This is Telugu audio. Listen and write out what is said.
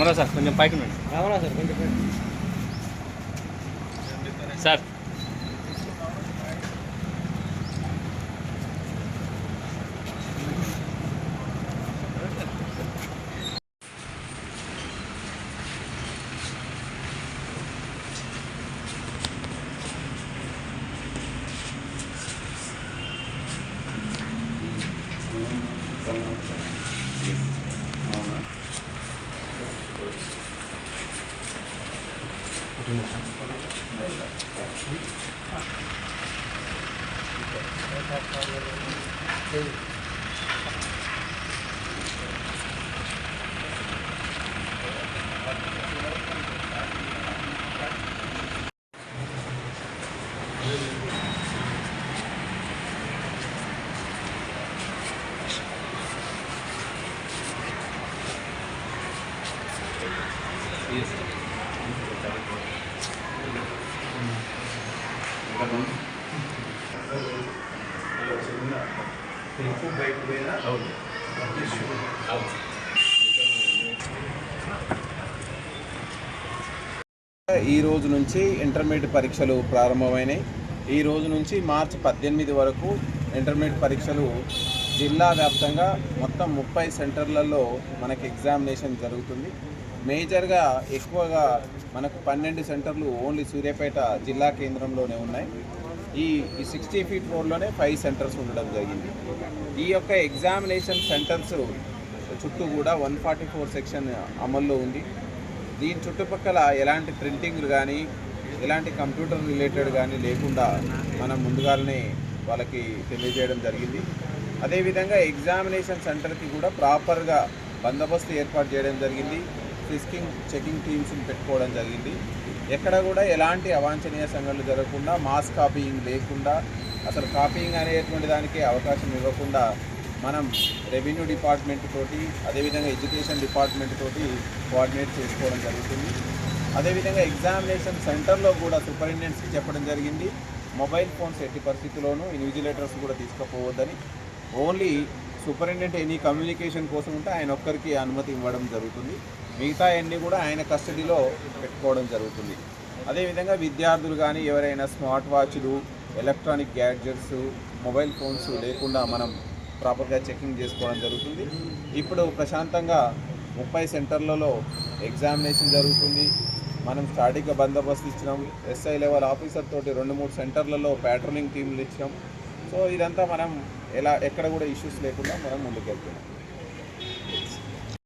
రామారావు సార్ కొంచెం పైకి ఉండండి. రామారావు సార్ కొంచెం సార్ ఈ రోజు నుంచి ఇంటర్మీడియట్ పరీక్షలు ప్రారంభమైనాయి. ఈ రోజు నుంచి మార్చి 18 వరకు ఇంటర్మీడియట్ పరీక్షలు జిల్లా వ్యాప్తంగా మొత్తం 30 సెంటర్లలో మనకి ఎగ్జామినేషన్ జరుగుతుంది. మేజర్గా ఎక్కువగా మనకు 12 సెంటర్లు ఓన్లీ సూర్యాపేట జిల్లా కేంద్రంలోనే ఉన్నాయి. ఈ 60 ఫీట్ రోడ్లోనే 5 సెంటర్స్ ఉండడం జరిగింది. ఈ యొక్క ఎగ్జామినేషన్ సెంటర్స్ చుట్టూ కూడా 144 సెక్షన్ అమల్లో ఉంది. దీని చుట్టుపక్కల ఎలాంటి ప్రింటింగ్లు కానీ ఎలాంటి కంప్యూటర్ రిలేటెడ్ కానీ లేకుండా మనం ముందుగానే వాళ్ళకి తెలియజేయడం జరిగింది. అదేవిధంగా ఎగ్జామినేషన్ సెంటర్కి కూడా ప్రాపర్గా బందోబస్తు ఏర్పాటు చేయడం జరిగింది. ఫ్రిస్కింగ్ చెకింగ్ టీమ్స్ని పెట్టుకోవడం జరిగింది. ఎక్కడ కూడా ఎలాంటి అవాంఛనీయ సంఘటనలు జరగకుండా, మాస్ కాపీయింగ్ లేకుండా, అసలు కాపీయింగ్ అనేటువంటి దానికి అవకాశం ఇవ్వకుండా మనం రెవెన్యూ డిపార్ట్మెంట్ తోటి అదేవిధంగా ఎడ్యుకేషన్ డిపార్ట్మెంట్ తోటి కోఆర్డినేట్ చేసుకోవడం జరుగుతుంది. అదేవిధంగా ఎగ్జామినేషన్ సెంటర్లో కూడా సూపరింటెండెంట్స్కి చెప్పడం జరిగింది, మొబైల్ ఫోన్స్ ఎట్టి పరిస్థితుల్లోనూ ఇన్విజిలేటర్స్ కూడా తీసుకుపోవద్దని. ఓన్లీ సూపరింటెండెంట్ ఎనీ కమ్యూనికేషన్ కోసం ఉంటే ఆయన ఒక్కరికి అనుమతి ఇవ్వడం జరుగుతుంది. మిగతా అన్నీ కూడా ఆయన కస్టడీలో పెట్టుకోవడం జరుగుతుంది. అదేవిధంగా విద్యార్థులు కానీ ఎవరైనా స్మార్ట్ వాచ్లు, ఎలక్ట్రానిక్ గ్యాడ్జెట్స్, మొబైల్ ఫోన్స్ లేకుండా మనం ప్రాపర్గా చెకింగ్ చేసుకోవడం జరుగుతుంది. ఇప్పుడు ప్రశాంతంగా 30 సెంటర్లలో ఎగ్జామినేషన్ జరుగుతుంది. మనం స్టాటిక్గా బందోబస్తు ఇచ్చినాం. ఎస్ఐ లెవెల్ ఆఫీసర్ తోటి 2-3 సెంటర్లలో ప్యాట్రోలింగ్ టీంలు ఇచ్చినాం. సో ఇదంతా మనం ఎక్కడ కూడా ఇష్యూస్ లేకుండా మనం ముందుకెళ్తున్నాం.